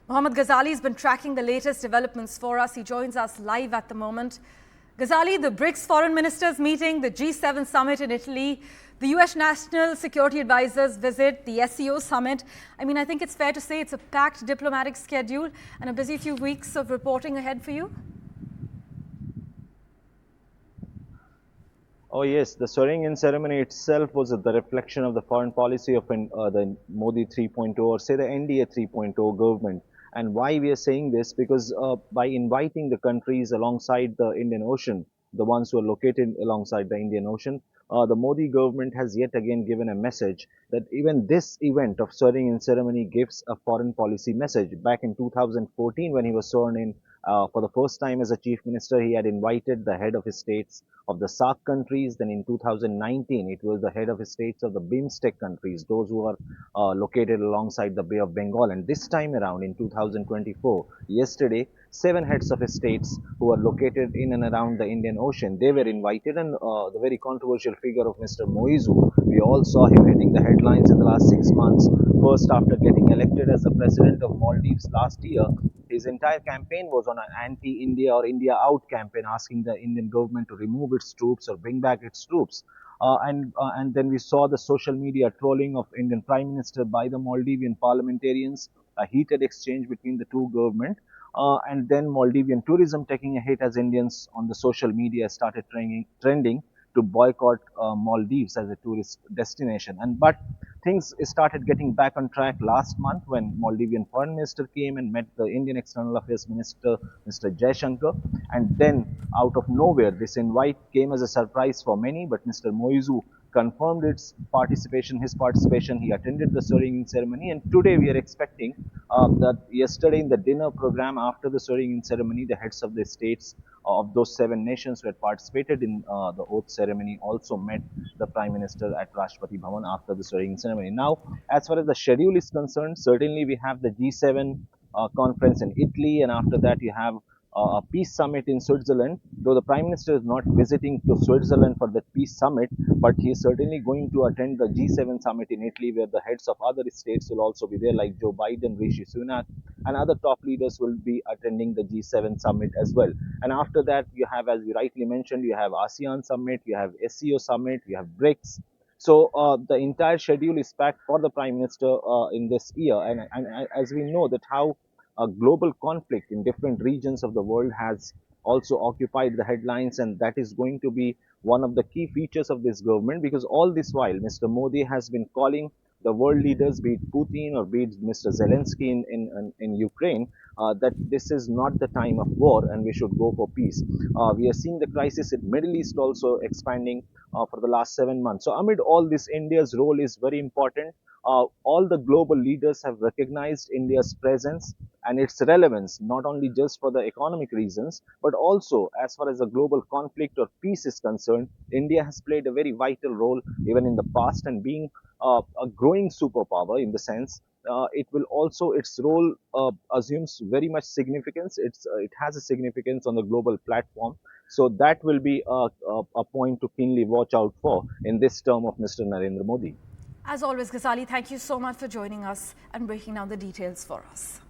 Mohamed Ghazali has been tracking the latest developments for us. He joins us live at the moment. Ghazali, the BRICS foreign ministers meeting, the G7 summit in Italy, the US National Security Advisors visit, the SEO summit. I think it's fair to say it's a packed diplomatic schedule and a busy few weeks of reporting ahead for you. Oh yes, the swearing-in ceremony itself was the reflection of the foreign policy of the Modi 3.0 or say the NDA 3.0 government. And why we are saying this? Because by inviting the countries alongside the Indian Ocean, the ones who are located alongside the Indian Ocean, the Modi government has yet again given a message that even this event of swearing-in ceremony gives a foreign policy message. Back in 2014, when he was sworn in for the first time as a chief minister, he had invited the head of his states of the SAARC countries. Then in 2019, it was the head of his states of the BIMSTEC countries, those who are located alongside the Bay of Bengal. And this time around in 2024, yesterday, 7 heads of states who are located in and around the Indian Ocean, they were invited, and the very controversial figure of Mr. Moizu, we all saw him hitting the headlines in the last 6 months. First, after getting elected as the president of Maldives last year, his entire campaign was on an anti-India or India out campaign, asking the Indian government to remove its troops or bring back its troops. And then we saw the social media trolling of Indian Prime Minister by the Maldivian parliamentarians, a heated exchange between the two governments. And then Maldivian tourism taking a hit as Indians on the social media started trending to boycott Maldives as a tourist destination. But things started getting back on track last month when Maldivian foreign minister came and met the Indian External Affairs Minister, Mr. Jaishankar. And then out of nowhere, this invite came as a surprise for many, but Mr. Moizu confirmed his participation. He attended the swearing-in ceremony, and today we are expecting that yesterday in the dinner program after the swearing-in ceremony, the heads of the states of those 7 nations who had participated in the oath ceremony also met the Prime Minister at Rashtrapati Bhavan after the swearing-in ceremony. Now, as far as the schedule is concerned, certainly we have the G7 conference in Italy, and after that you have a peace summit in Switzerland, though the Prime Minister is not visiting to Switzerland for the peace summit, but he is certainly going to attend the G7 summit in Italy, where the heads of other states will also be there, like Joe Biden, Rishi Sunak, and other top leaders will be attending the G7 summit as well. And after that, you have, as you rightly mentioned, you have ASEAN summit, you have SEO summit, you have BRICS. So the entire schedule is packed for the Prime Minister in this year. And as we know that how a global conflict in different regions of the world has also occupied the headlines, and that is going to be one of the key features of this government, because all this while Mr. Modi has been calling the world leaders, be it Putin or be it Mr. Zelensky in Ukraine, that this is not the time of war and we should go for peace. We are seeing the crisis in Middle East also expanding for the last 7 months. So amid all this, India's role is very important. All the global leaders have recognized India's presence and its relevance, not only just for the economic reasons, but also as far as the global conflict or peace is concerned. India has played a very vital role even in the past, and being a growing superpower in the sense, it will also, its role assumes very much significance. It has a significance on the global platform. So that will be a point to keenly watch out for in this term of Mr. Narendra Modi. As always, Ghazali, thank you so much for joining us and breaking down the details for us.